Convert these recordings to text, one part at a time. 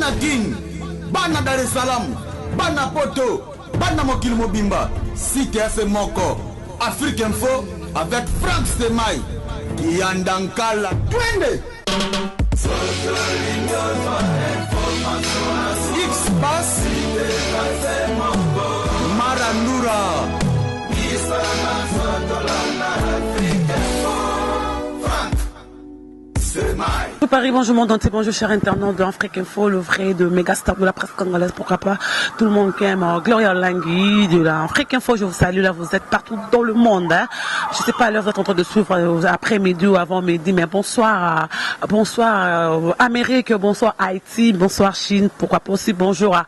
bana King, bana Dar es Salaam, bana Poto, bana Mokili Mobimba, Site FM Moko, Afrique Info avec Franck Stemai, Yandankala, Twende. X-Bass, Marandura. Tout Paris, bonjour monde entier, bonjour chers internautes de Afrique Info, le vrai de mégastar de la presse congolaise, pourquoi pas tout le monde qui aime Gloria Olangui de la Afrique Info, je vous salue là, vous êtes partout dans le monde, hein. Je sais pas à l'heure vous êtes en train de suivre après-midi ou avant-midi, mais bonsoir Amérique, bonsoir Haïti, bonsoir Chine, pourquoi pas aussi bonjour à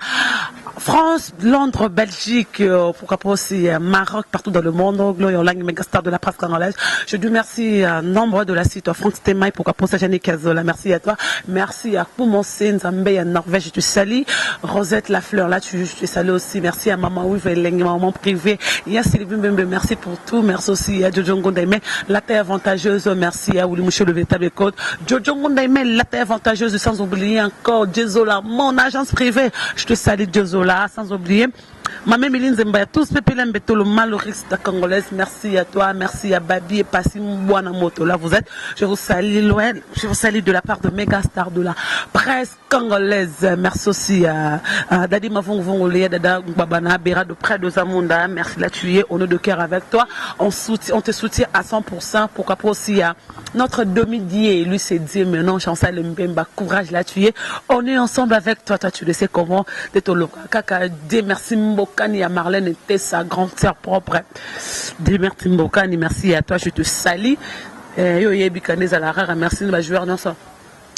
France, Londres, Belgique, pourquoi pas aussi Maroc, partout dans le monde, Gloria Olangui, mégastar de la presse congolaise. Je dis merci à nombre de la site Franck Stemai, pourquoi pas aussi Janine Kazola, merci à toi, merci à Koumonse, Nzambe, à Norvège, je te salue, Rosette Lafleur, là, je te salue aussi, merci à Maman Ouiveleng, Maman Privé, il y a Sylvie Mbembe, merci pour tout, merci aussi à Jojo Ngondaime, la terre avantageuse, merci à Ouli Mouché, le véritable code, Jojo Ngondaime, la terre avantageuse, sans oublier encore Djezola, mon agence privée, je te salue Djezola, sans oublier Maman Méline Zembaya, tous Pépélem Beto, le maloriste congolaise, merci à toi, merci à Babi et Passim Moto, là vous êtes, je vous salue loin, je vous salue de la part de Mégastar de la presse congolaise, merci aussi à Dadi Mavongolé, Dada Babana, Bera de près de Zamunda, merci là tu es, on est de cœur avec toi, on te soutient à 100%, pourquoi pas aussi à notre demi-dié, lui c'est dit maintenant, Chancel Mbemba, courage là tu es, on est ensemble avec toi, toi tu le sais comment, Tetolo, Kaka, merci Mbokani à Marlène était sa grande sœur propre. Merci Mbokani, merci à toi, je te salue. Yo Yebikanez à la rare, merci à joueur Nelson.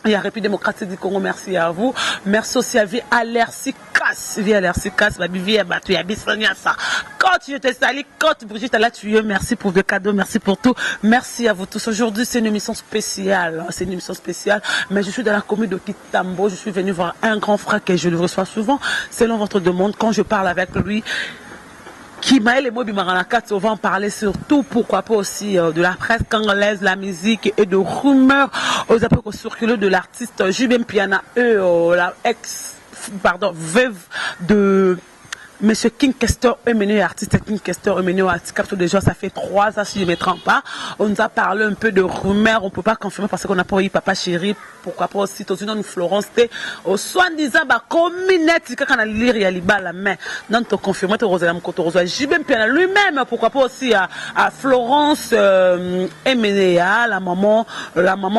Il y a République démocratique du Congo, merci à vous. Merci aussi à Vie Alercicas, Vie Alercicas, Vie Abatu, Abissonia, ça. Quand je te salue, quand Brigitte là tu es, merci pour vos cadeaux, merci pour tout. Merci à vous tous. Aujourd'hui, c'est une émission spéciale. C'est une émission spéciale, mais je suis dans la commune de Kitambo. Je suis venu voir un grand frère que je le reçois souvent, selon votre demande. Quand je parle avec lui, Kimaël et Mobi Maranakat, on va en parler surtout, pourquoi pas aussi de la presse congolaise, la musique et de rumeurs aux apôtres circuleux de l'artiste Jubem Piana, la veuve de Monsieur King Kester Emene, artiste King Kester Emene, artiste déjà, ça fait 3 ans si je ne me trompe pas. On nous a parlé un peu de rumeurs, on ne peut pas confirmer parce qu'on n'a pas eu Papa Chéri, pourquoi pas aussi, tout une Florence, au soi-disant, communette, quand on a lire, il y a l'Iba la main. Non, tu confirmes, tu as Mkoto, Jibem Piana lui-même, pourquoi pas aussi à Florence Emenea, la maman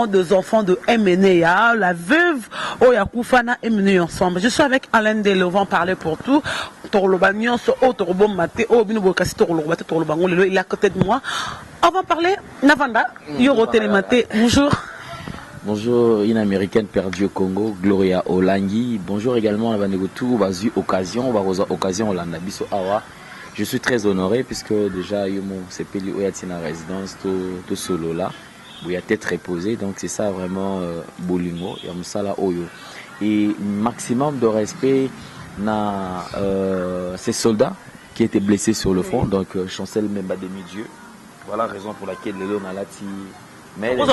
des enfants de Emenea, la veuve, Oyakoufana Emene ensemble. Je suis avec Alain Dele, on va en parler pour tout. Il est à côté de moi. On va parler. Navanda, Yoro Télématé. Bonjour. Bonjour, une américaine perdue au Congo, Gloria Olangui. Bonjour également, occasion, Olanda Biso Awa. Je suis très honoré puisque déjà, c'est Peli Oyatina résidence, tout solo là, où il y a tête reposée. Donc c'est ça vraiment, Bolingo, Yamusala Oyo. Et maximum de respect. Ces soldats qui étaient blessés sur le front, donc Chancel Memba demi-dieu. Voilà la raison pour laquelle les Léon a lati. Mais donc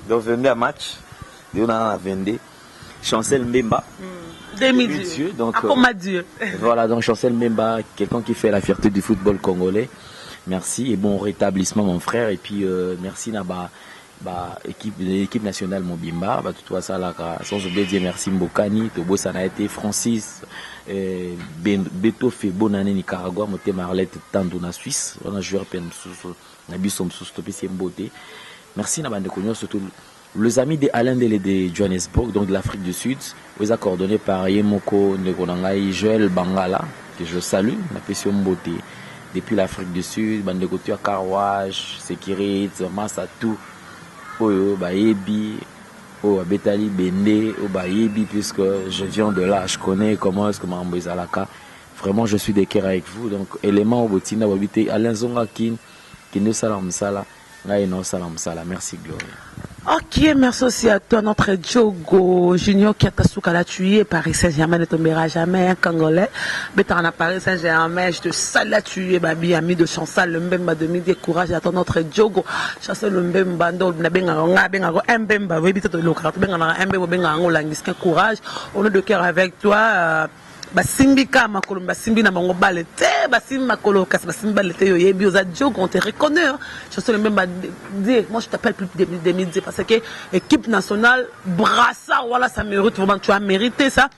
22 match, Léon a 22. Chancel Memba demi-dieu. Donc voilà, donc Chancel Memba, quelqu'un qui fait la fierté du football congolais. Merci et bon rétablissement mon frère et puis merci Naba. Équipe nationale Mobimba, tout ça là, sans oublier dire merci Mbokani, Tobo ça a été Francis, Beto fait bonne année Nicaragua, Moté Marlette Tando na Suisse, on a joué à peine Nabisom sous Topi Beauté. Merci Nabande Konyo, surtout les amis de Alain Dele de Johannesburg, donc de l'Afrique du Sud, vous a coordonné par Yemoko Nekonangai, Joël Bangala, que je salue, la passion Beauté, depuis l'Afrique du Sud, Bande Couture Carwash, Sécurité, Massatou. Oyo Bayebi, Betali Bende, Bayebi, puisque je viens de là, je connais comment est-ce que Mambo Zalaka. Vraiment, je suis de cœur avec vous. Donc, élément au Botina, Alain Zonga Kin, qui ne salam sala, Salam Sala. Merci, Gloria. Ok, merci aussi à toi, notre Diogo Junior qui a Tasuka l'a tué. Paris Saint-Germain ne tombera jamais, un Congolais. Mais t'en as Paris Saint-Germain, je te sale l'a tué, babi, ami de Chancel, le Mbemba de midi, courage à toi, notre Diogo. Chancel le Mbemba, n'a benga, un Mbemba, oui, bito le carte, benga, un Mbemba, benga, un courage. On est de cœur avec toi. Basimbi kama kolomba basimbi na bango balete basimbi makolo kasi basimbi balete yo yebi oza Diogo on te reconnaît je sais même pas dire moi je t'appelle plus de midi parce que équipe nationale brassard voilà ça mérite vraiment tu as mérité ça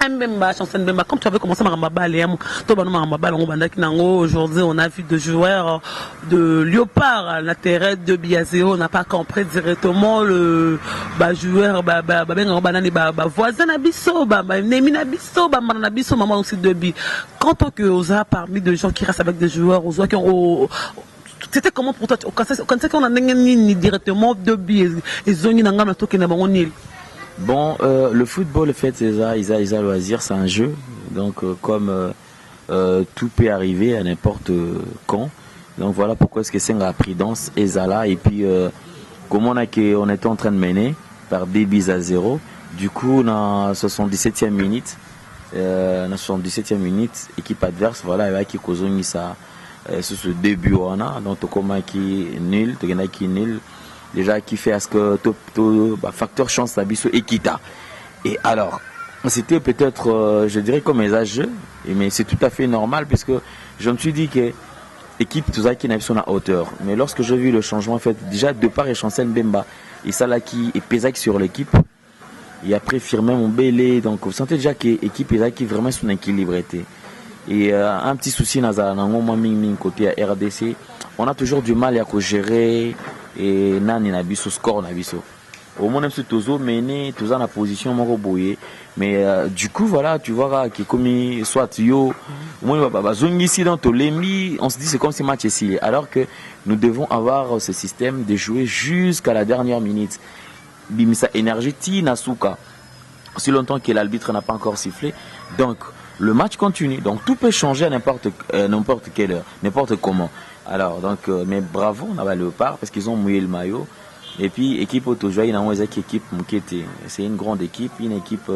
Mbemba, Chancel Mbemba, comme tu avais commencé à aujourd'hui, on a vu des joueurs de Léopard, l'intérêt de Biazéo, on n'a pas compris directement le joueur, voisin Abisso, Némina Abisso, Manabisso, maman aussi de Bi. Quand on a parmi des gens qui restent avec des joueurs, aux qui ont c'était comment pour toi quand c'est qu'on a directement de Bi et Zoni Nangam, qui n'a pas Bon, le football, en fait, c'est ça, ils a loisir, c'est un jeu. Donc, comme tout peut arriver à n'importe quand. Donc, voilà pourquoi est-ce que c'est la prudence et Zala. Et puis, comme on était en train de mener par 2-0, du coup, dans la 77e minute, équipe adverse, voilà, il y a qui cause ça, ce début, donc, comment qui est nul, déjà qui fait à ce que facteur chance d'abisso et quitta. Et alors, c'était peut-être, je dirais comme un jeu, mais c'est tout à fait normal puisque je me suis dit que l'équipe tout ça qui n'a pas hauteur. Mais lorsque j'ai vu le changement fait, déjà de part et Chancel Mbemba et ça là qui est Pézac sur l'équipe et après Firmin Mombele, donc vous sentez déjà que l'équipe Pézac qui vraiment son équilibre était. Et un petit souci dans le côté RDC, on a toujours du mal à gérer et nani na biso score na biso au moins même si tozo mené toza na position moko boye mais du coup voilà tu vois qui comme soit yo moi bazongi ici dans tolembi on se dit c'est comme si match ici alors que nous devons avoir ce système de jouer jusqu'à la dernière minute bimisa énergie ti nasuka si longtemps que l'arbitre n'a pas encore sifflé donc le match continue donc tout peut changer à n'importe quelle heure n'importe comment. Alors, donc, mais bravo, on a Léopard parce qu'ils ont mouillé le maillot. Et puis, équipe Autojoie, il y a une équipe Moukete. C'est une grande équipe, une équipe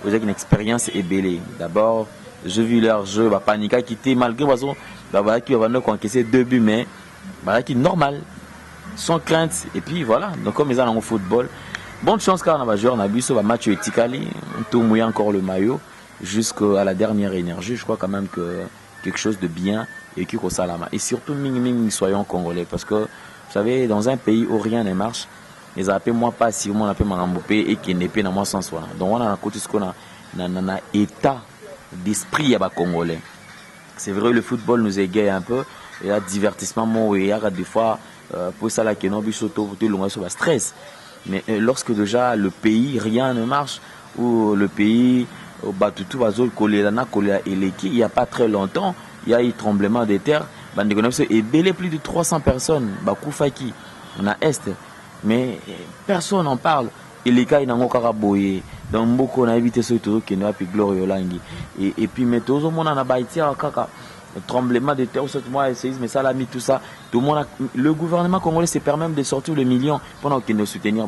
avec une expérience ébélée. D'abord, j'ai vu leur jeu, Panika qui était malgré qui va nous encaisser 2 buts, mais qui est normal, sans crainte. Et puis voilà, donc comme ils ont au football, bonne chance car on va jouer, on a vu ce match Etikali, tout mouillé encore le maillot jusqu'à la dernière énergie. Je crois quand même que quelque chose de bien. Et qui salama et surtout soyons congolais parce que vous savez dans un pays où rien ne marche les appels moi pas si on appelle Marambopé et qui n'est pas dans moi sans soi donc on a un côté ce qu'on a un état d'esprit à congolais c'est vrai le football nous égaye un peu et il y a divertissement moi il y a des fois pour ça là qui non but surtout le stress mais lorsque déjà le pays rien ne marche ou le pays tout va se coller et il n'y a pas très longtemps il y a eu tremblement de terre, et belé plus de 300 personnes, Bakoufaki, on a Est, mais personne n'en parle. Et les cas, ils n'ont pas boyé. Donc, beaucoup on a évité ce truc qui n'a pas glorieux langue. Et puis, mais tout le monde en a baïti à Kaka. Tremblement de terre, mais ça l'a mis tout ça. Tout le monde le gouvernement congolais se permet de sortir le million pendant qu'il ne soutenir.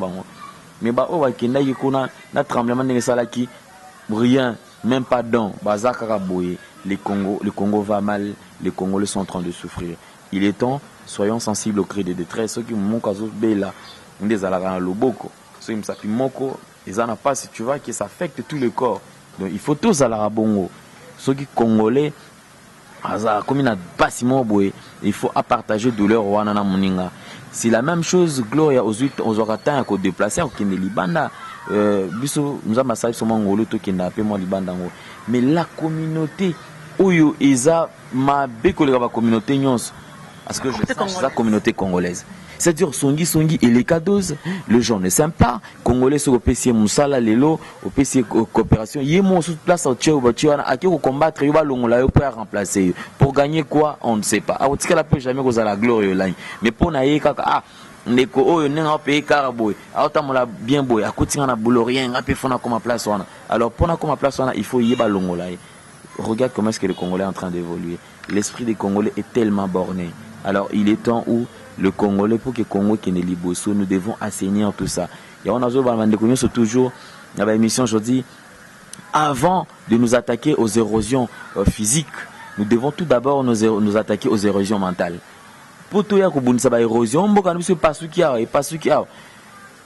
Mais na tremblement de ça là qui rien, même pas don, Bazaka boyé. Le Congo va mal, les Congolais sont en train de souffrir. Il est temps, soyons sensibles aux cris de détresse. Ceux qui m'ont causé là, des alarans loboko, ceux qui me sapent moko, ils en ont pas si tu vois que ça affecte tout le corps. Donc il faut tous alara bongo. Ceux qui Congolais, comme il n'a pas si boé, il faut partager douleur au Wanana Moninga. C'est la même chose, Gloria aux oratins à déplacer au Kende Libanda. Biso nous avons massacré sur Mongolo tout qui n'a pas moi Libanda. Mais la communauté Oyo Eza ma bécolé la communauté nyons parce que c'est la communauté congolaise. C'est-à-dire Songi et les cadeaux, le genre est sympa. Congolais sur le PC Moussala Lelo, au PC coopération. Yémon sous place au Tchèque, à qui combattre, il va l'ongla pour remplacer. Pour gagner quoi, on ne sait pas. À autre cas, jamais vous à la gloire mais pour naïe kaka ndeko oyo nenga paye karaboy. À autant la bien boy. À côté on a boulot rien. À peu fona comme place on. Alors pour na comme place on, il faut y ba l'ongla. Regarde comment est-ce que le Congolais est en train d'évoluer. L'esprit des Congolais est tellement borné. Alors il est temps où le Congolais, pour que le Congo qui est liboso, nous devons assainir tout ça. Et on a toujours dans l'émission aujourd'hui, avant de nous attaquer aux érosions physiques, nous devons tout d'abord nous attaquer aux érosions mentales. Pour tout ça, érosion, pas ce qu'il y a, et pas ce qu'il y a.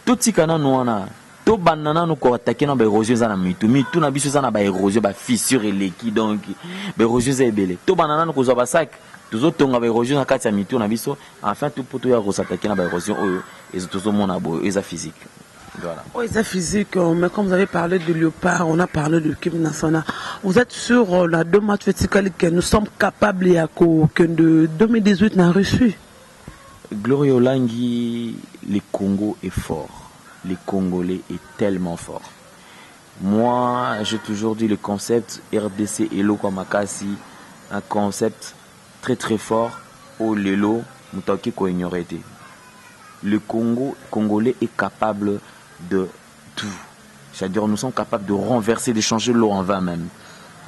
Tout ce qu'on a, nous on a. Tout banana nous attaquer dans l'érosion dans mitu mitu na biso na ba érosion ba fissure et l'équi donc ba érosion c'est belé. Tout banana nous cause ba sac. Tous autres on ba érosion na kati ya mitu na biso. Enfin tout pour tout ya s'attaquer dans ba érosion et tout mon abo et ça physique. Voilà. Oui, c'est physique, mais comme vous avez parlé de Léopard, on a parlé de l'équipe nationale. Vous êtes sur la 2 matchs verticales que nous sommes capables que de 2018 n'a reçu. Glorio Langi, le Congo est fort. Le Congolais est tellement fort. Moi, j'ai toujours dit le concept RDC Elo Kwamakasi, un concept très très fort au Lelo Mutaki ko ignoré. Le Congolais est capable de tout. C'est-à-dire nous sommes capables de renverser, de changer l'eau en vin même.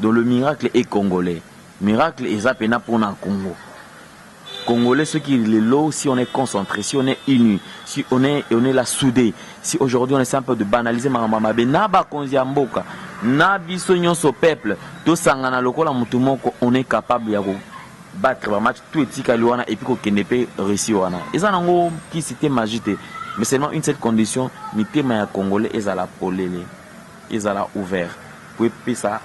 Donc le miracle est congolais. Miracle est zapena pour un Congo. Congolais, ceux qui les lots, si on est concentré, si on est unis, si on est là soudé, si aujourd'hui on essaie un peu de banaliser Maramamabe, Naba Konziamboka, Nabi Sonyon so peuple, tout Sangana Lokola Mutumoko, on est capable de battre le match, tout est Tikaluana et puis qu'on ne peut réussir. Et ça, qui c'était magique. Mais seulement une seule condition, ni téma Congolais, ils allaient polélé, ils allaient ouvert. Puis ça,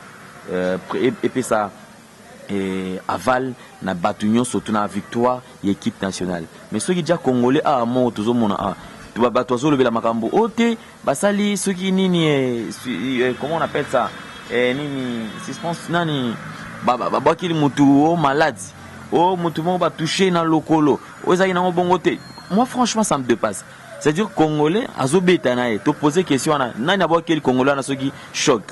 et aval na batunion surtout na victoire et équipe nationale. Mais ceux qui déjà Congolais à mort tous au monde ah tu vas battre lever la makambo oté basali ceux qui nini comment on appelle ça nini suspense nani baba qui mutu oh malade oh mutu mo ba toucher na lokolo oh ça ina bongo té. Moi franchement ça me dépasse. C'est-à-dire Congolais azobeta na te poser question na nani abo quel Congolais na ceux qui choc.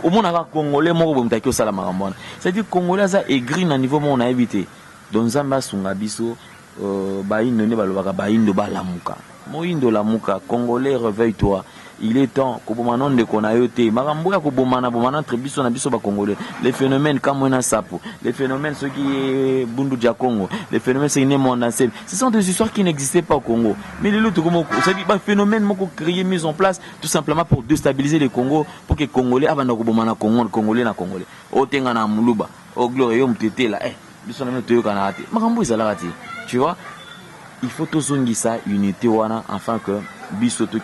Au monde a Congolais moko bomtaki osala makambo. C'est-à-dire Congolais a aigri na niveau mon a évité. Donc Zamba sunga biso ba inone balobaka ba indo balamuka. Mo indo lamuka Congolais réveille-toi. Il est temps ko bomanon de konayote. Makambo ya ko bomana entre biso na biso ba Congolais. Les phénomènes comme on a sapo, les phénomènes ceux qui bundu ja Congo, les phénomènes c'est né mon ancien. Ce sont des histoires qui n'existaient pas au Congo. Mais les autres comme ça dit ba phénomène moko créé mis en place tout simplement pour déstabiliser le Congo pour que Congolais abanda ko bomana Congo Congolais na Congolais. O tenga na muluba, o gloire yo mtete là biso na meto yo kana ate. Makambo ezala ati. Tu vois? Il faut tous ça unité wana afin que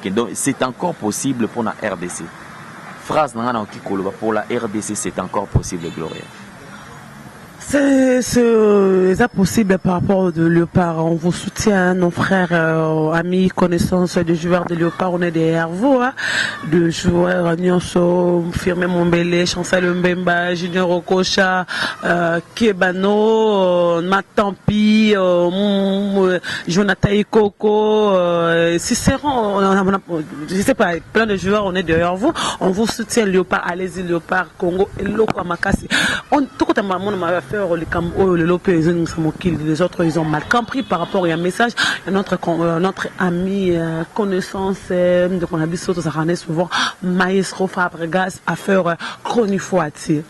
donc c'est encore possible pour la RDC. Phrase pour la RDC c'est encore possible Gloria. C'est possible par rapport de Léopard. On vous soutient, nos frères, amis, connaissances de joueurs de Léopard. On est derrière vous, hein, de joueurs Nyonso, Firmé Mombele, Chancel Mbemba, Junior Okocha, Kebano, Matampi, Jonathan Ikoko, Cicéron, je sais pas, plein de joueurs, on est derrière vous. On vous soutient Léopard, allez-y Léopard, Congo, et Loko Makasi. Tout le monde m'a fait les autres ils ont mal compris par rapport à un message notre ami connaissance de qu'on a vu souvent Maestro Fabregas à faire Chronifoati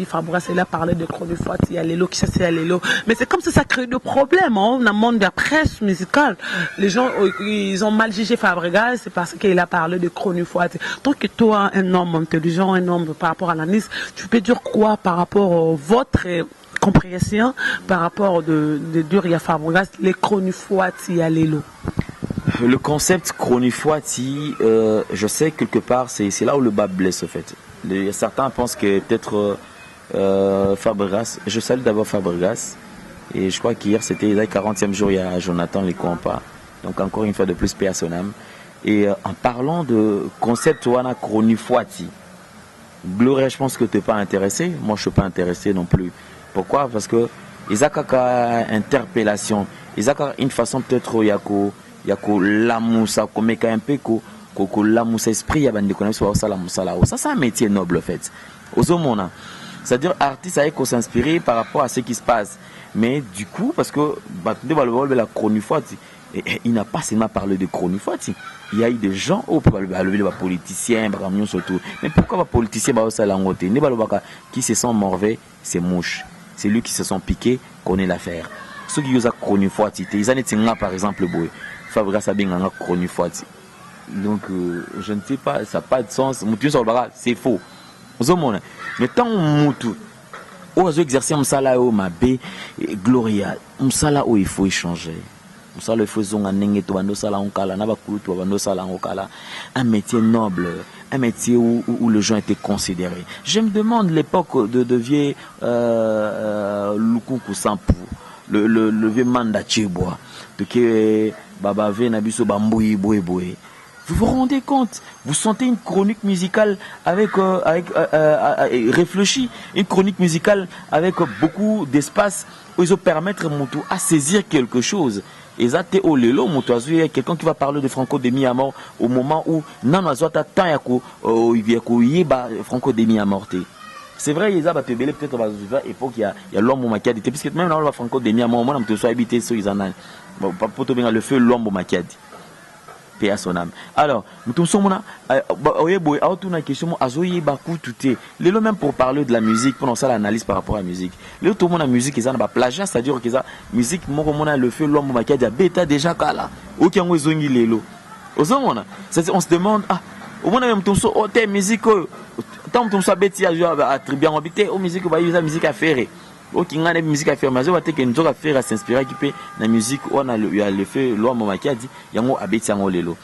Fabregas il a parlé de Chronifoati Alelo qui c'est Alelo mais c'est comme ça crée des problèmes hein, dans le monde de la presse musicale les gens ils ont mal jugé Fabregas c'est parce qu'il a parlé de Chronifoati. Tant que toi un homme intelligent un homme par rapport à la Nice tu peux dire quoi par rapport à votre compréhension par rapport de dire Fabregas les Chronifoati Alelo. Le concept Chronifoati je sais quelque part c'est là où le bas blesse en fait. Certains pensent que peut-être Fabregas, je salue d'abord Fabregas et je crois qu'hier c'était le 40e jour, il y a Jonathan Lekompa, donc encore une fois de plus paix à son âme. Et en parlant de concept Wana Chronifoati, Gloria, je pense que tu n'es pas intéressé, moi je ne suis pas intéressé non plus. Pourquoi? Parce que ils ont interpellation, ils ont une façon peut-être yako lamoussa, comme un peu Koko la moussa esprit ya bande connaissance ça la moussa là ça c'est un métier noble en fait ozomona c'est-à-dire artiste a qu'on s'inspirer par rapport à ce qui se passe mais du coup parce que la Chronifoati il n'a pas seulement parlé de Chronifoati il y a eu des gens au les politiciens surtout mais pourquoi les politiciens ça la ngoté ne balobaka qui se sont morvés c'est mouche c'est lui qui se sont piqués, connaît l'affaire. Ceux qui ont connu Fouati, ils en étaient par exemple, Fabregas a bien connu Fouati. Donc, je ne sais pas, ça n'a pas de sens. C'est faux. Mais tant que on a exercé un salaire au Mabé, Gloria, un salaire où il faut échanger. Un métier noble, un métier où le gens étaient considérés. Je me demande l'époque de vieux Lukuku Sampu, le vieux Manda Chebois, de qui Baba Venabiso Bamboui Boué. Vous vous rendez compte? Vous sentez une chronique musicale réfléchie, une chronique musicale avec beaucoup d'espace où ils vont permettre à saisir quelque chose. Et ça, c'est au lelo, quelqu'un qui va parler de Franco de Miamor au moment où non, Franco de Miamor. C'est vrai, il y a peut-être à l'époque, il y a l'homme Makiadi, puisque même là, Franco de Miamor, moi, je suis habité sur les ananas. Le feu, l'homme Makiadi. Paix à son âme. Alors, nous sommes là, question, les même pour parler de la musique, pendant ça l'analyse par rapport à la musique. Les tout le monde la musique, ils ont un plagiat, c'est-à-dire que la musique, le feu, l'homme, maquillage, il y a bêta déjà là. Aucun ont zongi les lots. On se demande, au moins, même ton son, musique, tant que ton son bêti à tribunal, on habite, musique, on va utiliser la musique à faire. Ok, il y a des musiques à faire, mais il y a des faire à s'inspirer qui peut la musique où on a le fait l'homme qui a dit il y a un lelo.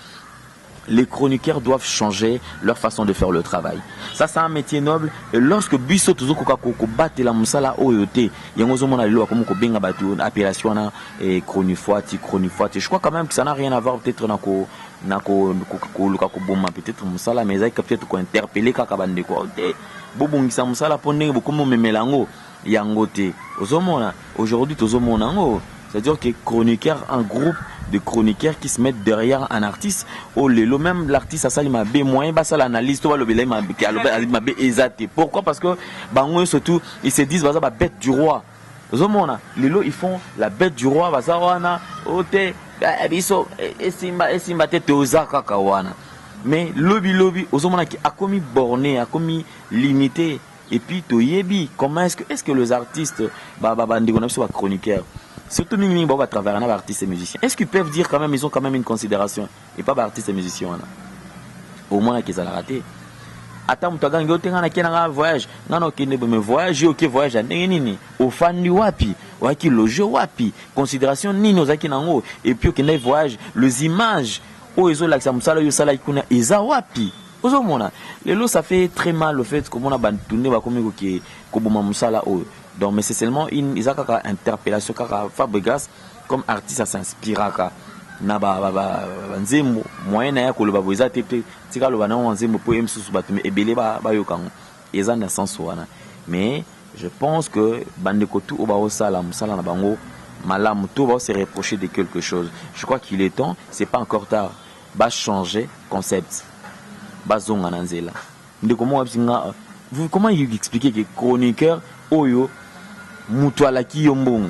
Les chroniqueurs doivent changer leur façon de faire le travail. Ça c'est un métier noble et lorsque biso toujours ko battre la musala oyote yango zo mona lelo comme ko benga batu appellation na chronifuati. Je crois quand même que ça n'a rien à voir peut-être ko bomba peut-être musala mais ça peut-être ko interpeller kaka bande ko te bobongisa musala pone bokomo memelango yangote ozomona aujourd'hui tozomona ngo c'est-à-dire que chroniqueur un groupe de chroniqueurs qui se mettent derrière un artiste au lelo même l'artiste ça il m'a bien moyen bah ça l'analyse toi le belé m'a bien exaté pourquoi parce que bango surtout ils se disent bah ça va bête du roi ozomona lelo ils font la bête du roi bah ça wana ote biso esimba tete ozaka kawana mais lobby ozomona qui a commis borné a commis limité. Et puis, comment est-ce que les artistes, chroniqueurs, surtout à travers un artiste et musicien, est-ce qu'ils peuvent dire quand même, ils ont quand même une considération, et pas artistes et musiciens, au moins qu'ils ont raté. Attends, tu as un voyage, voyage, ok, voyage, au fan du wapi, qui loge wapi, considération ni nos akinango, et puis au voyage, les images, ils ont l'accès à ça, ils ont wapi. Lelo ça fait très mal le fait que on a bantourné comme qui koboma musala o donc mais c'est seulement une isaka interpellation kaka Fabregas comme artiste ça s'inspiraka na ba nzembo moyen na ya ko loba boza tete tika loba na nzembo po emsusu batume ebele ba yokango eza na sens wana mais je pense que bandeko tout oba osala musala na bango malamu tout va se reprocher de quelque chose. Je crois qu'il est temps, c'est pas encore tard, va changer concept. Bazonga nanzela. Comment il expliquer que chroniqueur oyo mutu alaki yombongo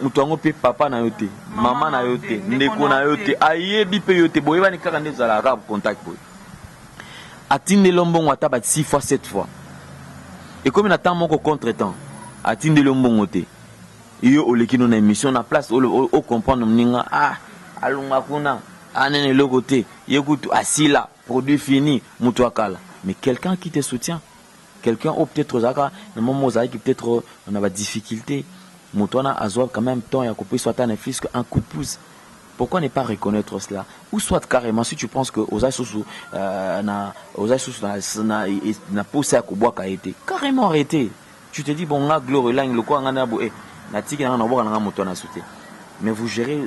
mutu ango pe papa na yote mama na yote ndeko na yote ayebi pe yote boyeba ni kaka ndeza la rap contact boy atinde lombongo ataba 6 fois 7 fois et comme il attend moko contre-temps atinde lombongo te yo oleki no na émission na place o comprendre mninga alunga kuna anene logote yekutu asila produit fini mutuakala mais quelqu'un qui te soutient quelqu'un ou peut-être zaka le moment qui peut-être on a des difficultés mutuana azwa quand même temps ya couper soit un fils un coup de pouce. Pourquoi ne pas reconnaître cela ou soit carrément si tu penses que ozaisusu na poussé à kubwaka été carrément arrêté tu te dis bon nga glory line le quoi ngana bo na tiki na boka na mutuana soutien mais vous gérez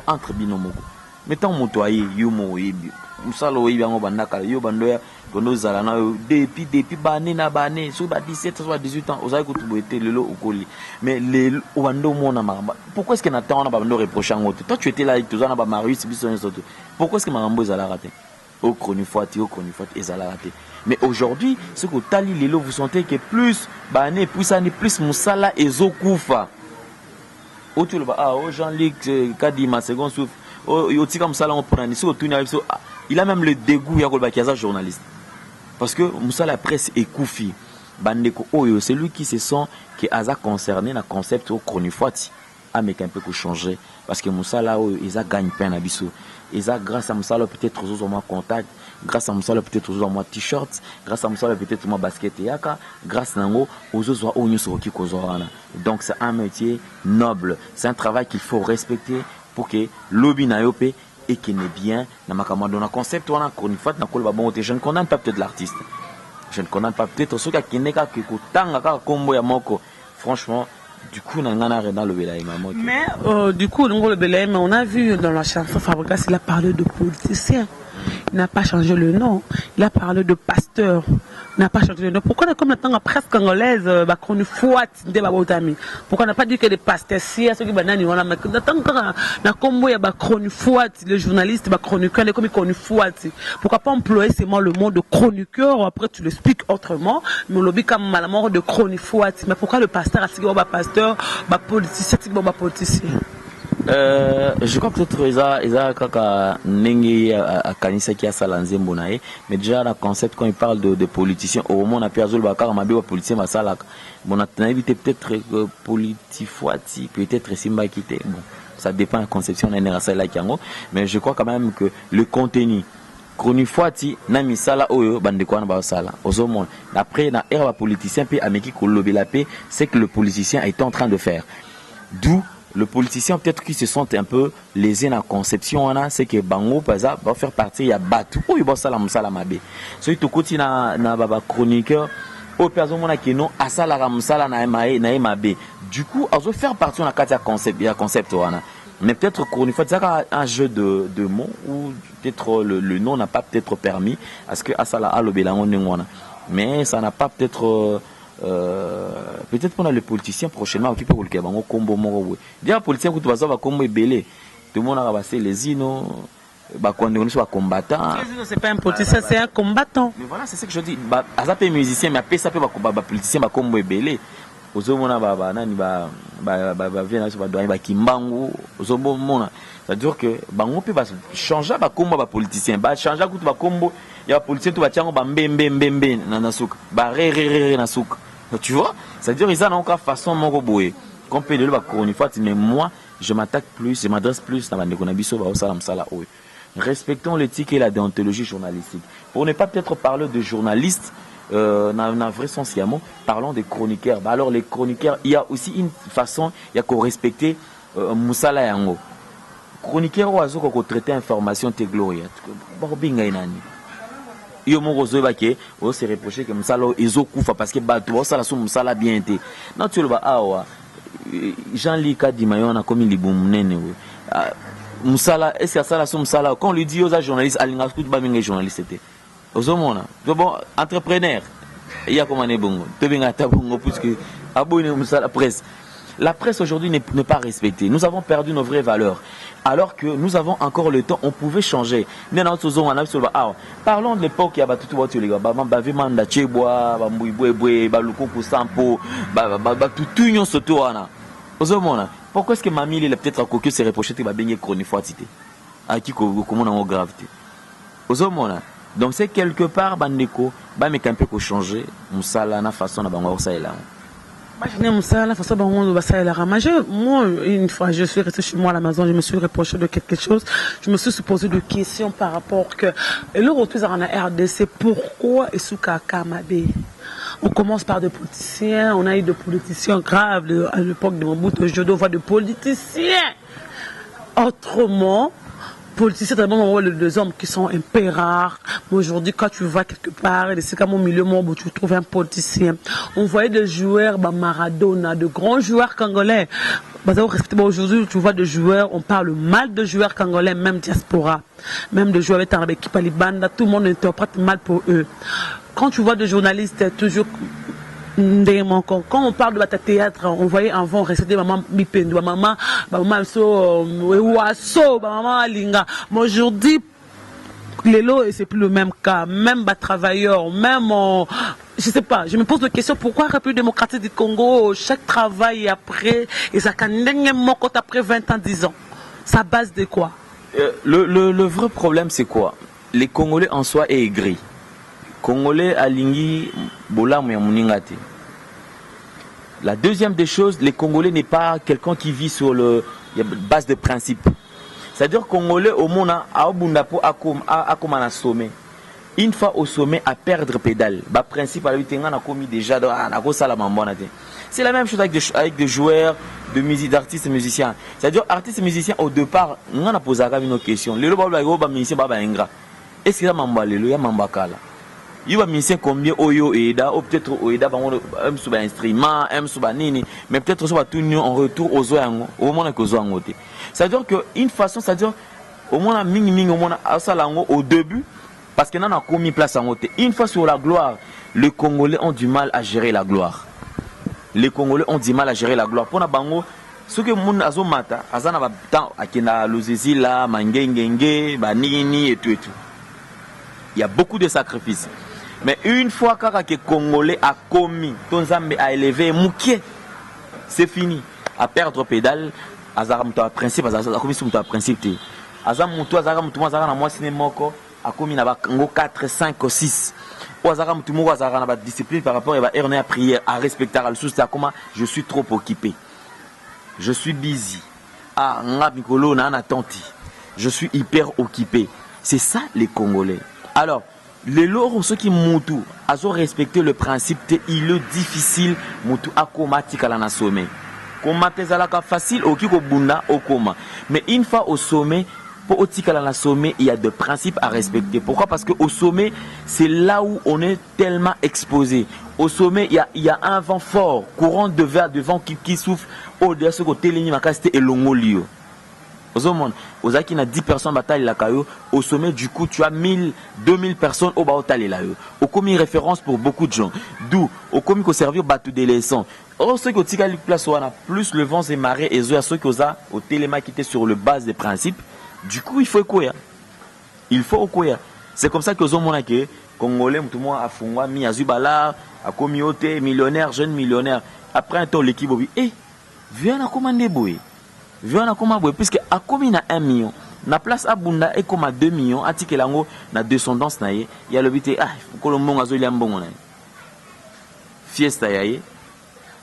entre binomoko mettons mutuaye yumo yebi musalo yebi ngo bandaka yo bandoya konozala na depuis bané na bané sur 17 soit 18 ans ozayi kutuboete lelo ukoli mais les wando mona maramba pourquoi est-ce que n'attend na bando reprocher ngo toi tu étais là avec toi na ba Marius biso nsoto pourquoi est-ce que marambo ezala raté au chronifuati ezala raté mais aujourd'hui ce que tali lelo vous sentez que plus bané plus ani plus musala ezokufa otu le ba Jean-Luc Kadima second souffle yotika musala on prend ni so tuni avec so il a même le dégoût ya kolba kiaza journaliste parce que musala presse est koufi bandeko oyo celui qui se sent que aza concerné na concept au chronifwati ameka un peu ko changer parce que musala oyo ils a gagne pain na biso ils a grâce à musala peut-être aux moi contact grâce à musala peut-être aux moi t-shirt grâce à musala peut-être moi basket yaka grâce nango aux autres oyo so ki kozwana donc c'est un métier noble c'est un travail qu'il faut respecter pour que lobby na yope et qui n'est bien na makamando na concept wana chronifwati na kolba bon je ne condamne pas peut-être l'artiste. Je ne connais pas peut-être ceux qui n'ont pas que combo ya moko. Franchement, du coup, on a rien dans le Belaïm. Mais du coup, le Belaïm, on a vu dans la chanson Fabregas, il a parlé de politicien. Il n'a pas changé le nom. Il a parlé de pasteur. Il n'a pas changé le nom. Pourquoi, comme la langue presque congolaise, pourquoi on n'a pas dit que les pasteurs, si, ceux qui banani, on a mis les journalistes, les chroniqueurs, comme ils pourquoi pas employer seulement le mot de chroniqueur, après tu l'expliques autrement, mais on l'a comme la mort de chroniqueur. Mais pourquoi le pasteur a dit que pasteur, politicien, politicien? Je crois peut-être ils a kaka nengi à kanisa qui a salanzé mbonae mais déjà le concept quand il parle de politiciens au moment on a perdu le bakar mabe wa politicien masala bon on a évité peut-être politifwati peut-être simba quitté bon ça dépend de la conception de la là kiango mais je crois quand même que le contenu chronifwati na misala oyo bandeko na ba sala ozomon après na era politicien pe ameki ko lobela pe c'est que le politicien est en train de faire d'où le politicien peut-être qui se sent un peu lésé dans la conception c'est que bango paza va faire partie il y a battu ou il va sala musala mabe so il to koti na baba chroniqueur au personne mona qui non asala la musala na mabe du coup on veut faire partie on a quatre concept wana mais peut-être qu'on fait un jeu de mots ou peut-être le nom n'a pas peut-être permis parce que asala alobelango ngwana mais ça n'a pas peut-être peut-être qu'on a le politicien prochainement qui peut le bango combo moko déjà politicien que tu vas avoir combo belé tout le monde a passé les ino ba condamné soit combattant c'est pas un politicien c'est un combattant mais voilà c'est ce que je dis ba azapé musicien mais après ça peut ba politicien ba combo belé ozomona ba nani ba vient sur ba doyen ba kimbangu ozomona ça veut dire que bango peut ba changer ba combo ba politicien ba changer que ba combo ya politicien tu ba tiango ba mbembe na suka ba re na suka. Tu vois, c'est-à-dire ils ont encore façon mon boé. Qu'on peut le chroniqueur, mais moi je m'attaque plus, je m'adresse plus dans la négonabiso ba salam sala oy. Respectons l'éthique et la déontologie journalistique. Pour ne pas peut-être parler de journalistes dans un vrai sens yamo, parlons des chroniqueurs. Bah alors les chroniqueurs, il y a aussi une façon, il y a qu'on respecter musala yango. Chroniqueur oazo ko traiter information te gloria. Borbinga inani. Yo mon rozo bake o se reprocher que musala ezokufa parce que ba to sala so musala bien été non tu le ba awa Jean-Luc Kadimayo na comme libum nene we musala est-ce que sala so musala quand on lui dit aux journalistes alinga tout ba minga journaliste était ozomona bon entrepreneur il y a comment ne bongo to binga ta bongo puisque abonné musala presse. La presse aujourd'hui n'est pas respectée. Nous avons perdu nos vraies valeurs. Alors que nous avons encore le temps, on pouvait changer. Parlons de l'époque, il y a tout les gars. Pourquoi est-ce que Mamie il a peut-être à coquille s'est reproché de baigner chroniqueur à qui comment on a gravité. Donc c'est quelque part bandeko, bah mais quand peut changer, musala na façon na bango ça est là. Moi, une fois, je suis restée chez moi à la maison, je me suis reproché de quelque chose. Je me suis posé des questions par rapport que le retour en RDC, pourquoi Esouka Kamabe? On commence par des politiciens, on a eu des politiciens graves à l'époque de Mobutu, je dois voir des politiciens. Autrement, politiciens, d'abord, les hommes qui sont un peu rares. Mais aujourd'hui, quand tu vas quelque part, c'est comme au milieu où tu trouves un politicien. On voyait des joueurs, Maradona, de grands joueurs congolais. Aujourd'hui, tu vois des joueurs, on parle mal de joueurs congolais, même diaspora. Même de joueurs avec l'équipe Alibanda, tout le monde interprète mal pour eux. Quand tu vois des journalistes, toujours. Quand on parle de votre théâtre, on voyait avant rester maman Bipendo, maman so maman Linga. Mais aujourd'hui, les lots, c'est plus le même cas. Même travailleurs, même je sais pas. Je me pose la question pourquoi la République démocratique du Congo, chaque travail après, et ça quand après 20 ans, 10 ans, ça base de quoi? Le vrai problème c'est quoi? Les Congolais en soi est aigris. Congolais alingi bolamu ya muningate. La deuxième des choses, les Congolais n'est pas quelqu'un qui vit sur le base de principe. C'est-à-dire Congolais au monde a bundapo a sommet. Une fois au sommet à perdre pédale. Bah principe à l'utenga na commis déjà c'est la même chose avec des joueurs, d'artistes et musiciens. C'est-à-dire artistes et musiciens au départ, on a posé une question. Le ba musicien ba ingra. Est-ce que ça mamba lelo ya mamba kala? Il va musicien combien oyo eda ou peut-être oeda ba un sous instrument, un sous nini, mais peut-être ça va tout en retour aux oyango, au moment que zo ngote. C'est-à-dire que une façon, c'est-à-dire au moins mingi au moins asalango au début. Parce que nous avons commis place en côté. Une fois sur la gloire, les Congolais ont du mal à gérer la gloire. Les Congolais ont du mal à gérer la gloire. Pour nous, ce que nous avons mata, azana ba temps akina lozezila, mangengenge, banini et tout et tout. Il y a beaucoup de sacrifices. Mais une fois que les Congolais a commis, ton Zambé a élevé mouké, c'est fini. À perdre pédale, azara muta principe, azara commis muta principe. Azara muto azara na moi cinéma ko. A commis 4, 5, 6. Ou discipline par rapport à la prière, à respecter la source. Je suis trop occupé. Je suis busy. Je suis hyper occupé. C'est ça les Congolais. Alors, les lors, ceux qui moutou, ils ont respecté le principe de il est difficile moutou à comatique à la sommet. Comment t'es facile au bunda au coma. Mais une fois au sommet, pour au sommet, il y a des principes à respecter. Pourquoi? Parce qu'au sommet, c'est là où on est tellement exposé. Au sommet, il y a un vent fort, courant de vent qui souffle au-delà de ce côté et l'ongolio. Aux qui n'a 10 personnes bataille la caillou. Au sommet, du coup, tu as 1000, 2000 personnes au bataille là. Au commis référence pour beaucoup de gens. D'où, au commis qu'on servir bateau des leçons. Or, ceux qui ont place, plus le vent et marée et ceux qui ont au téléma qui étaient sur le base des principes. Du coup, il faut quoi? Il faut quoi? C'est comme ça que les gens qui Congolais, tout le monde a fondé, mis à Zubala, a communauté, millionnaire, jeune millionnaire. Après un temps, l'équipe dit, viens à commander boy. Viens à commander boy. Puisque à combien na 1 million, na place à Bunda et comme à 2 millions, à Tikelango, na descendance na il y a le but, il faut que le monde a bon. Fiesta yaye,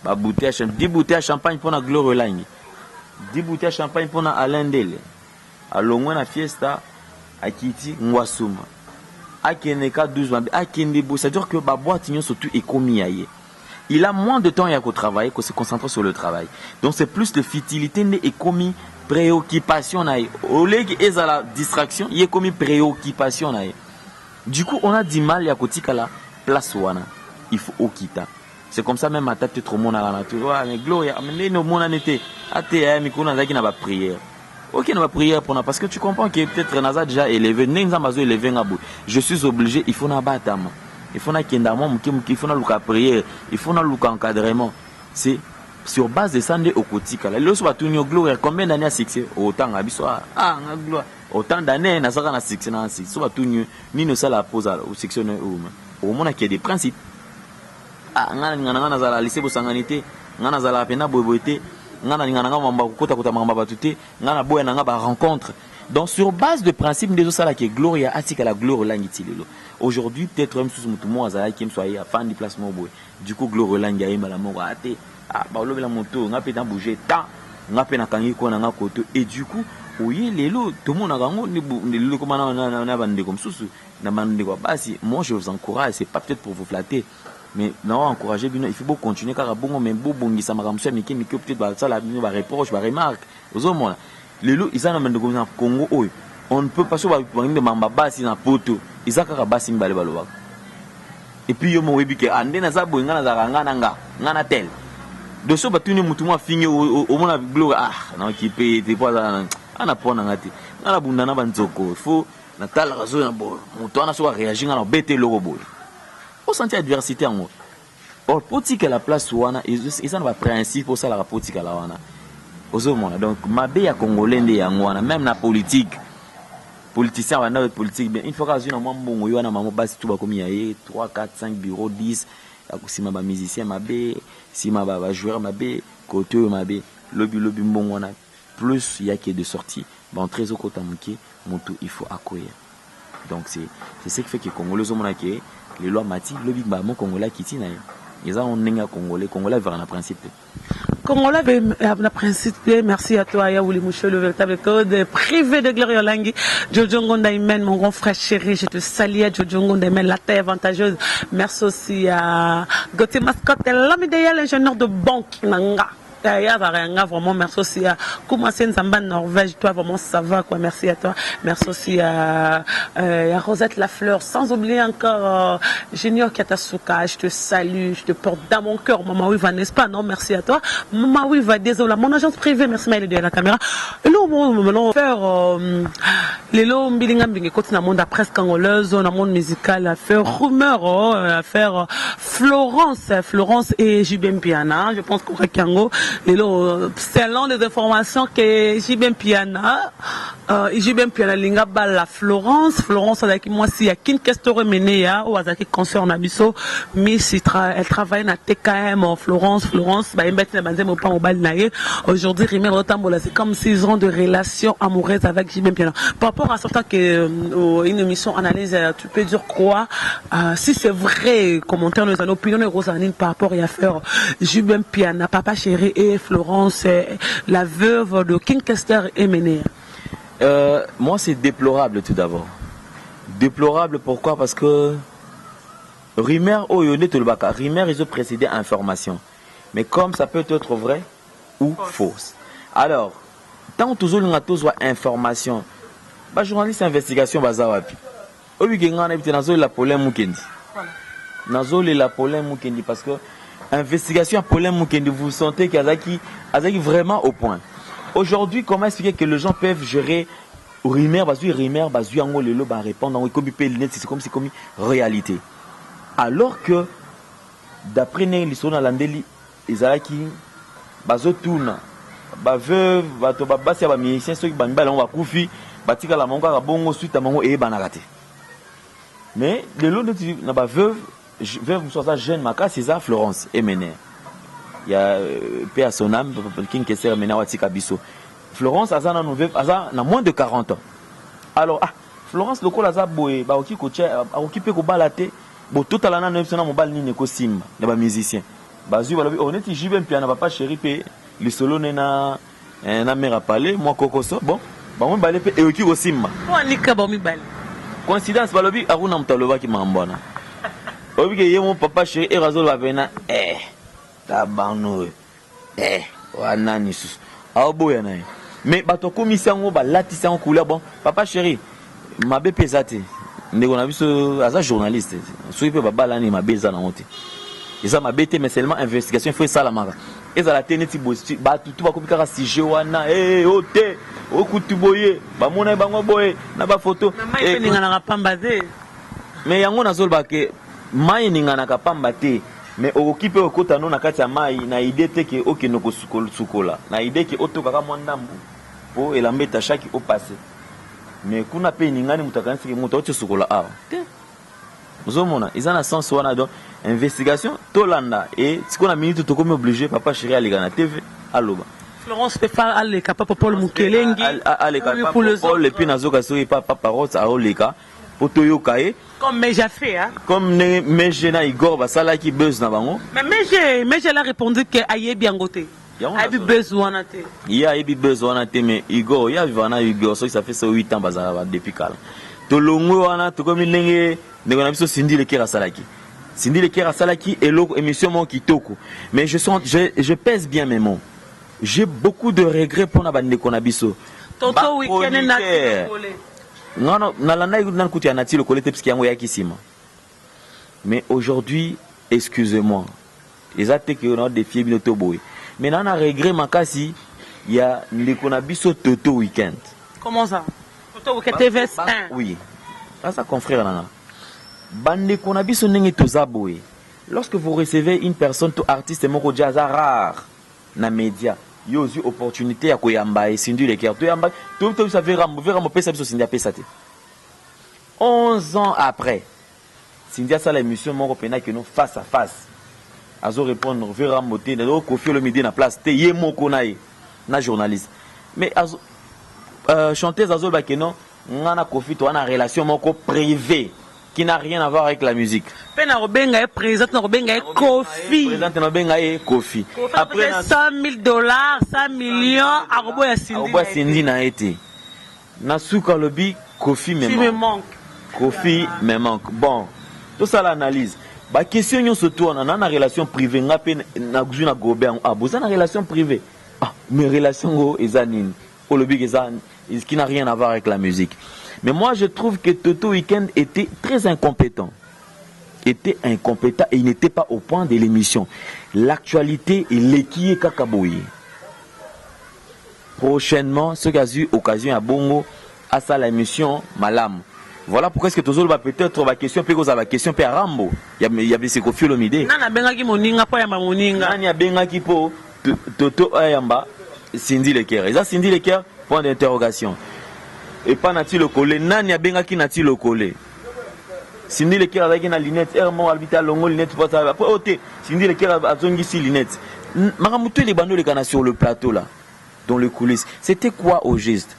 ba bouteille, 10 bouteilles de champagne pour la Gloire Langue. 10 bouteilles de champagne pour la Alain Dele. Alors, na fiesta, à Kiti, Mwasuma. À Keneka, 12 ans. À Kendebo, c'est-à-dire que ma boîte, surtout, est commis ailleurs. Il a moins de temps à travailler que se concentrer sur le travail. Donc, c'est plus de futilité et commis préoccupation. Au lieu de la distraction, il est commis préoccupation. Du coup, on a du mal à côté la place wana. Il faut au kita. C'est comme ça même à tête trop mon à la nature. Mais Gloria, mais nos mon année, à tes amis qu'on a qui n'a pas prière. Ok, on va prier pour nous parce que tu comprends que peut-être Naza déjà élevé, je suis obligé, il faut na batama, il faut na kendama, il faut na luka prière, il faut na luka encadrement. C'est sur base de ça au quotidien. Le soir tout nous gloire combien d'années à succès autant abiso gloire autant d'années na saka na succès na succès soit tout nous ni ne ça la pose au section au monde qui a des principes. Ngana za la lycée bosanganité, ngana za la pena boboité. Donc sur base de principe des autres qui est gloria atik à la gloire langitilelo. Aujourd'hui peut-être même sous mutumo azala qui me soit à fin du placement boy. Du coup gloire langi ma la mort até ba lo la moto nga pe dans bouger ta nga pe na kangi ko na nga koto et du coup oui lelo tout monde nga ni lelo comme na bande comme susu na bande ko basi moi je vous encourage c'est pas peut-être pour vous flatter. Mais non, encourager, il faut continuer car bon, mais bon, ça m'a ramené, mais peut-être ça la reproche, la remarque. Aux hommes, les loups, ils ont amené au Congo, on ne peut pas se voir de Mamba Bassi dans Poto, ils ont qu'à Bassi Balibaloa. Et puis, il m'a dit que Andé Nazabo, Nana tel. De ce bâton, nous avons fini au monde de gloire. Non, qui paye des fois à la pointe en gâté. Dans la bundana banzoko, il faut, Natal Razo, mon temps à réagir à la bête et le robot. Au sentir adversité en haut. Or, politique à la place où on a, ils ont un principe pour ça la politique à la wana. Aux hommes, donc, ma bé à Congolais de Yangwana, même la politique, politicien ou un politique, bien, il faut qu'à une maman bon, il y a un maman basse tout va comme il y a 3, 4, 5 bureaux, 10, si ma musicien, ma bé, si ma joueur, ma bé, côté, ma bé, lobby bon, on a plus, il y a qui est de sortie, ben, très au côté, mon tout, il faut accueillir. Donc c'est ce qui fait que les Congolais ont les lois mati le big mon congolais qui tina ils ont un congolais vers un principe. Congolais le principe, merci à toi Yaouli Moucho, le véritable code privé de Gloria Langui. Jojo Ngondaïmen, mon grand frère chéri, je te salue. Jojo Ngondaïmen, la taille avantageuse. Merci aussi à Gauthier Mascotte, l'homme idéal, l'ingénieur de banque Nanga. Vraiment, merci aussi à Koumassé Nzamba Norvège, toi vraiment ça va quoi, merci à toi. Merci aussi à Rosette Lafleur, sans oublier encore Junior Katasuka, je te salue, je te porte dans mon cœur, Maman Wiva, n'est-ce pas? Non, merci à toi. Maman Wiva, désolé, mon agence privée, merci Maëlle de la caméra. Et là, on va faire les lots Mbilingam Bingi, côté dans le monde de presse congolaise, dans le monde musical, à faire rumeur, à faire Florence et Jibem Piana, je pense qu'au Rekango. Selon les informations que Jibem Piana Linga la Florence avec moi si à Kinkestore Menea ou à qui concerne Abisso mais elle travaille na TKM Florence bah il met la banzé au pas au bal naïe aujourd'hui Rimer Rotambola c'est comme 6 ans de relation amoureuse avec Jibem Piana par rapport à certains que une émission analyse tu peux dire quoi si c'est vrai commentaire nos opinions de Rosanine par rapport à faire Jibem Piana papa chéri et Florence, la veuve de Kinkester et Menea. Moi, c'est déplorable tout d'abord. Déplorable pourquoi? Parce que rumeur, rumeur, ils ont précédé information. Mais comme ça peut être vrai ou fausse. Alors, tant que toujours nous information, bah journaliste investigation bazawapi. La polême la polême parce que investigation polême vous sentez qu'Azaki vraiment au point. Aujourd'hui, comment expliquer que les gens peuvent gérer rumeur, répondre c'est comme réalité. Alors que d'après l'histoire de l'Andeli, Ezalaki bazotouna baveuve bato babasi ba musicien ceux qui banibala on va kufi batika la monga bongo suite à mongo et banarate. Mais de l'autre na baveuve veuve soit jeune makasi c'est ça Florence Emene. Il y a paix à son âme king que c'est Mena watika biso. Florence azana no veuve azana na moins de 40 ans. Alors Florence lokola za boye ba oki ko tia okipe ko balate bo tout à la na na mobile ni ko simba na ba musicien. Bazui balobi honnêtement Jibem Piana papa chéri pe le solo na mère parler moi kokoso bon ba mo balé pe e oki ko simba. Ko anika ba mi bal. Coïncidence balobi aruna mtaloba ki mambona. Obi ke yemo papa chéri e razol ba bena tabano wana nisus. Boya na. Mais bato commission ngo ba latisa en couleur bon papa chéri mabe pesate ndeko na biso aza journaliste soki pe babala ni mabeza na monte eza mabete mais seulement investigation il faut ça la mara eza la teneti bosti ba tout ba kopika sujet wana ote okutu boye ba mona bango boye na ba photo mais ninga na pamba te mais yango nazol ba ke mai ninga na pamba te mais okipe okota no na kati ya mai na idée te ke okeno ko sukola na idée ke otoka ka mwandambu po elambeta chaque au passé mais kuna pe ningani mutakanisi ke muta ote sukola awa Zomona, ils ont un sens wana donc investigation tolanda et si qu'on a minute to comme obligé papa chéri aller na TV aloba Florence peut faire aller capable Paul Mukelengi aller capable Paul et puis nazoka so et papa parole à oleka pour toyokae comme Meja fait hein comme Mejena Igor basala qui buzz na bango mais Meja a répondu que aye bien goté ayebi besoin te ya ayebi besoin te mais Igor ya vivana Igor so ça fait 8 ans bazala depuis kala tolongwe wana to comme ndenge ndeko na biso Cindy Lekera Salaki et l'autre émission mon kitoko mais je pèse bien mes mots j'ai beaucoup de regrets pour na bandeko na biso toto week-end na non nalanda na kuti ya nati lokole te parce yango ya kisima mais aujourd'hui excusez-moi les attaques que on a défié binoto boy mais na regret makasi il y a ndeko na biso toto week-end comment ça toto week-end TVS1 oui ça confrère nana bande konabiso ndenge tozaboye lorsque vous recevez une personne to artiste moko jazz rare na média yo aussi opportunité ya koyamba et Cindy Lekera to yamba to ça vera pesa biso Cindy pesa te 11 ans après Cindy ça l'émission moko pena que nous face à face azo répondre vera moté na Kofi le midi na place te ye moko na journaliste mais chanteuse azo ba que non ngana Kofi to na relation moko privée qui n'a rien à voir avec la musique. Président Kofi. Kofi. Après $100,000, 100 millions, Aroboya Cindy n'a été. Nasuka Lobby, Kofi me manque. Kofi me manque. Bon, tout ça l'analyse. La question se tourne, on a une relation privée, on a une relation privée. Mes relations, qui n'a rien à voir avec la musique. Mais moi, je trouve que Toto Weekend était très incompétent. Et il n'était pas au point de l'émission. L'actualité est l'équipe Kakaboui. Prochainement, ce qui a eu occasion à Bongo, à ça l'émission Malam. Voilà pourquoi est-ce que Toto va peut-être la question, puis la question puis à Rambo. Il y a des Kofi Olomide. Nana bengaki moninga po ya mamoninga. Nani bengaki po Toto Ayamba Cindy Leker. Et ça Cindy Leker, point d'interrogation. Et pas Nati le collé, Nani bengaki Nati le collé. Cindy Leker avec une lunette, Hermon habite à Longo lunette pour ça. Après OT, Cindy Leker a zongi si lunette. Maramuto les bandeaux les canards sur le plateau là, dans les coulisses. C'était quoi au geste?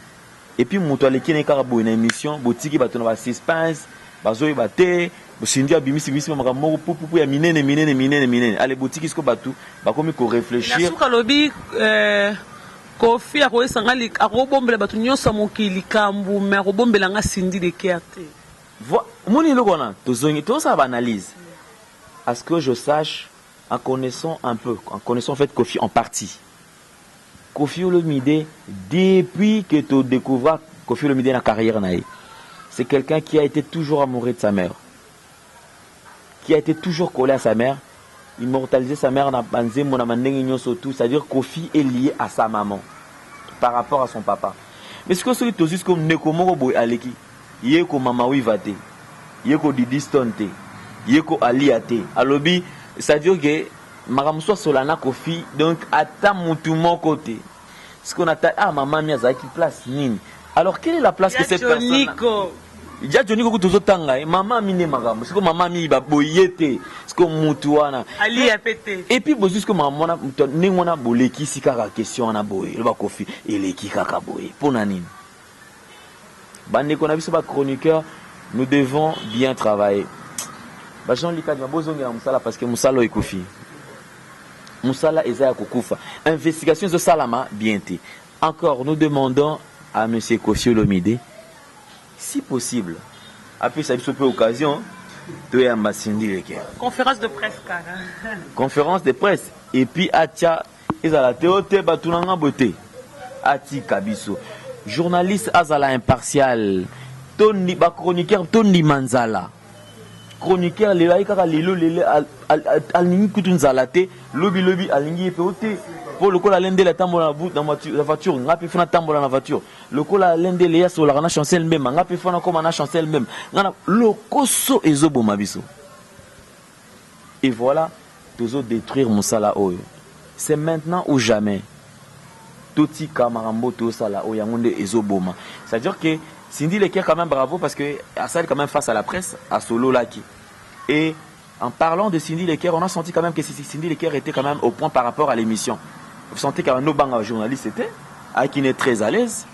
Et puis Mouto les kene karabo une émission, botiki bato na suspense, bazoy baté, Cindy abimisi bimisi makamoko pou ya minene. Allez botiki sko batu, ba komi ko réfléchir. Nasuka lobi Kofi akoyesanga akobombela bato nyonso mokili kambu mais akobombela nga Cindy Leker te. Moni lokona tozongi to ça analyse. À ce que je sache, en connaissant en fait Kofi en partie. Kofi Olomide, depuis que tu découvres Kofi Olomide dans la carrière, c'est quelqu'un qui a été toujours amoureux de sa mère. Qui a été toujours collé à sa mère. Immortaliser sa mère dans Banzé, surtout. C'est-à-dire Kofi est lié à sa maman par rapport à son papa. Mais ce que c'est aussi comme Nekomoro Boy Aleki, Yeko Mama Wivate, Yeko Didi Stonte, Yeko Aliate. Alobi, c'est-à-dire que Maramsoa Solana Kofi, donc attends mon tout mon côté. Ce qu'on attend, maman mia qui place nini. Alors quelle est la place que cette personne? Il y a Johnny Kokutozo Tanga, maman mine Maram, ce que maman mi ba boyete, ce que Moutouana. Ali a pété. Et puis jusque maman na boleki sikara question na boy, le ba Kofi et leki kaka boy. Pour nanine. Bande qu'on a vu ce chroniqueur, nous devons bien travailler. Bah Jean Lika va bozonga musala parce que musala est Kofi. Moussala Ezaya Kokufa. Investigation de Salama, bien été. Encore, nous demandons à M. Kofi Olomide, si possible, après ça a peu occasion, de y Cindy Leker. Conférence de presse, cara. Conférence de presse. Et puis, Atia, Ezala Teote, Batunanga Bote. Ati Kabiso. Journaliste Azala impartial. Tony, chroniqueur Tony Manzala. Chroniqueur les laïka lelo alingi kutunzalate lobi alingi peote pour le col alende la tambola dans la voiture ngapi fona tambola na voiture le col alende les ya sur la chancel même ngapi fona comme na chancel même ngana lokoso ezobo mabiso. Et voilà toujours détruire Moussala oyo. C'est maintenant ou jamais. Toti Kamarambo to sala oyangonde ezoboma. C'est-à-dire que Cindy Leker quand même bravo parce que Assal quand même face à la presse à Solo Laki. Et en parlant de Cindy Leker, on a senti quand même que Cindy Leker était quand même au point par rapport à l'émission. Vous sentez qu'un no journaliste était, qui est très à l'aise.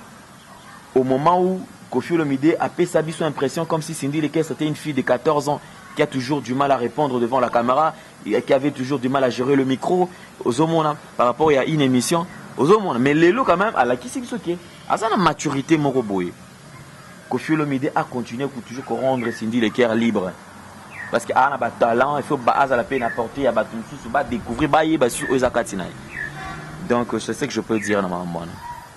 Au moment où Kofi Olomide a fait sa son impression comme si Cindy Leker c'était une fille de 14 ans qui a toujours du mal à répondre devant la caméra, et qui avait toujours du mal à gérer le micro aux hommes par rapport à une émission aux hommes. Mais Lélo quand même à la qui c'est qui à sa maturité moroboye. Kofi Olomide a continué pour toujours rendre Cindy Leker libre. Parce qu'il a un talent, il faut la peine apporter, il faut découvrir, donc c'est ce que je peux dire.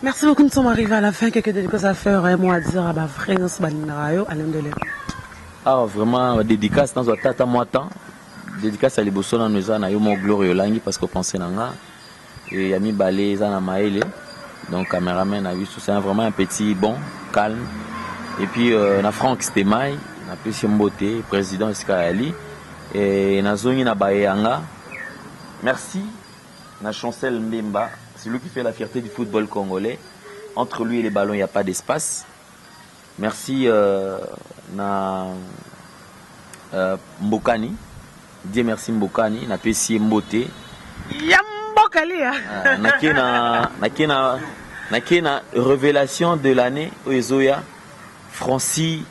Merci beaucoup, nous sommes arrivés à la fin. Quelques choses à faire, un mot à dire à ma frère, Alain Delay. Ah, vraiment, dédicace dans un tata moitan. Dédicace à l'Ibosso dans nos ans, mon glorieux langue, parce qu'on pensait dans là. Et Yami Balé, Zana Maële. Donc, caméraman a vu tout ça, vraiment un petit bon, calme. Et puis, on a Franck Stemay, on a Pessi Mbote, président Iskayali. Et on a Zoni Nabayanga. Merci. On a Chancel Mbemba, c'est lui qui fait la fierté du football congolais. Entre lui et les ballons, il n'y a pas d'espace. Merci na Mbokani. Dieu merci Mbokani. Na Pessi Mbote. Nakena révélation de l'année Oezoya Francis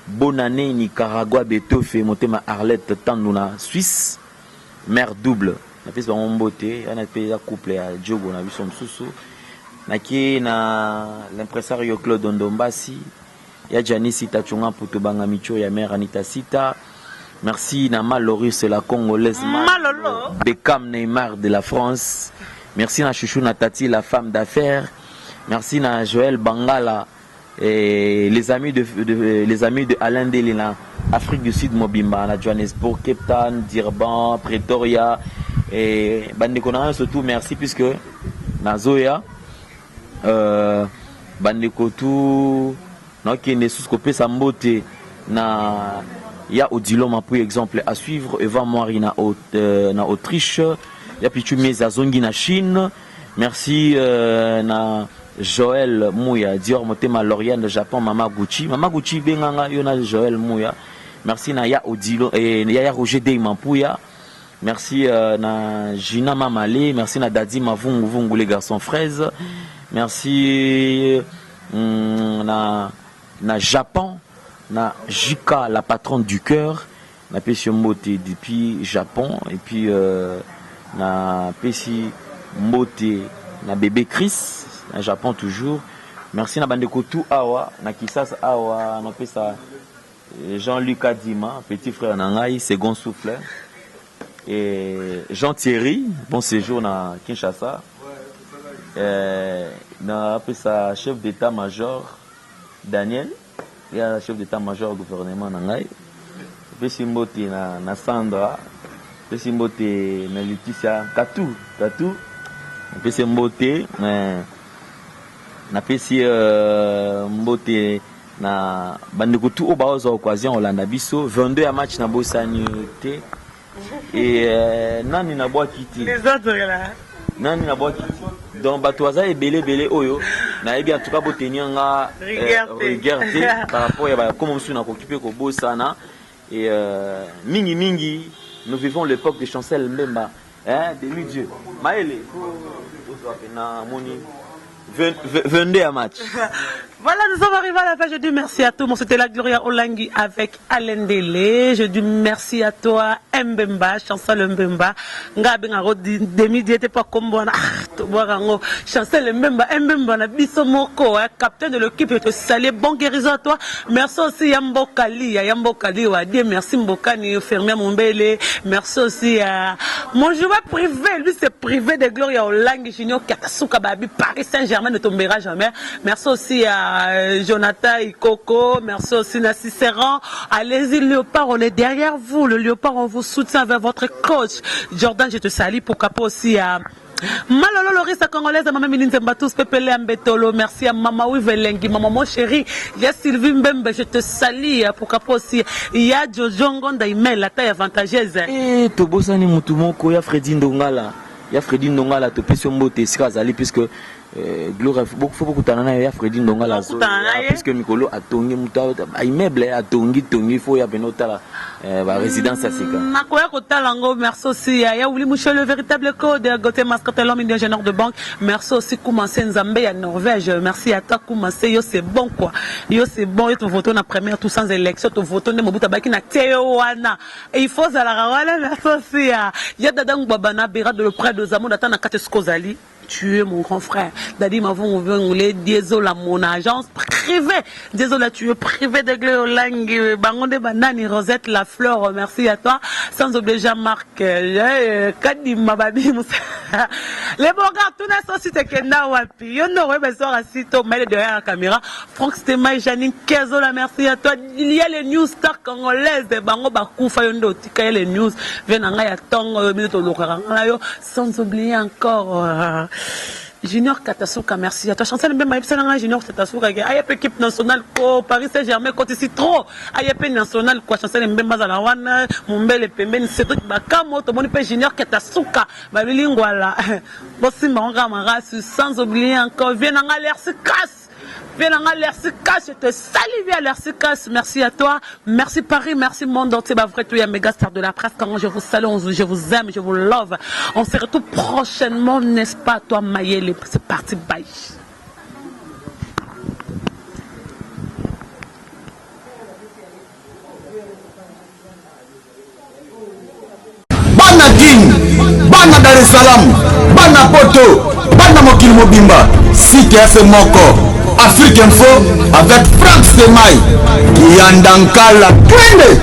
bonne année Nicaragua Betofe Motema Arlette Tandouna Suisse mère double na pesa on beauté on a payé couple à Diogo na biso msusu na ki na l'impresario Claude Ndombasi ya Janice Tachunga Putubanga Micho ya mère Anita Sita. Merci na Maloris la Congolaise Malolo Beckham Neymar de la France. Merci na Chouchou Natati la femme d'affaires. Merci na Joël Bangala et les amis de Alain Delina Afrique du Sud Mobimba na Johannesburg, Cape Town, Durban, Pretoria et bandeko na surtout merci puisque na Zoya bandeko tout na kene suskope sambote na ya Odilo Mapou exemple à suivre Eva Moiri na Autriche ya Pichumi Zazongi na Chine. Merci na Joël Mouya Dior Motema Loriane de Japon Mama Gucci benganga yona Joël Mouya. Merci na ya Odilo et ya Roger Dey Mampouya. Merci na Gina Mamale, merci na Dadi Mavungu les garçons fraises. Merci na Japon na Jika la patronne du cœur na Pessi Mbote depuis Japon et puis na Pessi Mbote na bébé Chris na Japon toujours. Merci na bandeko tout awa na Kisasa awa na pesa Jean-Luc Adima petit frère nangai second souffle et Jean Thierry bon séjour na Kinshasa na pesa chef d'état-major Daniel il y a chef d'état-major gouvernement nangai pesi mbote na Sandra pesi mbote na Laetitia Katou pesi mbote na pesi mbote na bandeko tout obaoza occasion Olanda biso 22 ya match na bosani te et nani na boa kiti les autres là nani na boa kiti donc batoaza ebele oyo na ebi en tout cas botenir nga regarder par rapport à comment on s'est occupé ko bosana et mingi nous vivons l'époque de Chancel Mbemba demi-dieu maele na moni 22 à match. Voilà, nous sommes arrivés à la fin. Je dis merci à tout le monde. C'était la Gloria Olangi avec Alain Dele. Je dis merci à toi, Mbemba, Chancel Mbemba. Ngabi ngaro demi-dieu était pas comme bon. Chancel Mbemba, Mbemba, na biso moko, capitaine de l'équipe. Je te salue. Bon guérison à toi. Merci aussi à Mbokali, wa Dieu. Merci Mbokani, fermier Mombele. Merci aussi à mon joueur privé. Lui, c'est privé de Gloria Olangi. Junior Katasuka Babi, Paris Saint-Germain ne tombera jamais. Merci aussi à Jonathan Ikoko, merci aussi à Cicéron. Allez-y, Léopard, on est derrière vous. Le Léopard, on vous soutient avec votre coach. Jordan, je te salue. Pourquoi pas aussi à Malolo Lorisa Congolaise, Maman Milinze Mbatous, Pepele Ambetolo, merci à Maman Wivelengi, Maman mon chéri, il y a Sylvie Mbembe, je te salue. Pourquoi pas aussi, il y a Jojo Ngonda, email, la taille avantageuse. Et Tobosani Moutoumoko, il y a Freddy Ndongala. Il y a Freddy Ndongala, tu peux sur Mbote, puisque Gloria faut beaucoup tanana ya Freddy Ndongala puisque Mikolo a tongi muta immeuble a tongi faut ya benota la résidence à Sika nakoya kotalango. Merci aussi ya Willy Mouchel le véritable code Gauthier Mascotte l'homme ingénieur de banque. Merci aussi Koumassé Nzambe ya Norvège. Merci à toi Koumassé, yo c'est bon quoi, yo c'est bon, yo te vote na première tout sans élection, te vote ne Mobutu Baki na Teowana et il faut la rawala. Merci aussi ya Dadang Babana Bera de le près de Zamou d'Atan na Kateskozali. Tu es mon grand frère. Dadi m'avons voulu désolé mon agence privée. Désolé, tu es privé de Gléolang, Bangonde Banani, Rosette, La Fleur. Merci à toi. Sans oublier Jean-Marc, Kadi Mababi Moussa. Les bons gars, tout n'est pas si t'es Kenda Wapi. Y'en aurait besoin à Sito, mais derrière la caméra. Franck Stéma et Janine Kezola, merci à toi. Il y a les news stars congolaises. Bango Bakoufa, Yondo, Tika, les news. Venanga Yatong, Minuto Lokaranga. Sans oublier encore. Junior Katasuka, merci à toi. Chancel Mbemba, Junior Katasuka, Ayep équipe nationale, Paris Saint-Germain, côté Citron, Ayep national, Chancel Mbemba Zalawana, Mombele Pemben, Cédric Bakamo, Tomoni Junior Katasuka, Babilingwala, Bossi Manga, sans oublier encore, Vienanga Lersikas. Je te salue via l'Ersikas. Merci à toi. Merci Paris. Merci monde entier. Vrai, tu es un méga star de la presse. Quand je vous salue, je vous aime, je vous love. On se retrouve prochainement, n'est-ce pas, toi, Mayele. C'est parti, bye. Dar es Salaam, bana poto, bana mokili mobimba, site FM moko. Afrique Info avec Franck Semaï, Kiandankala, twende.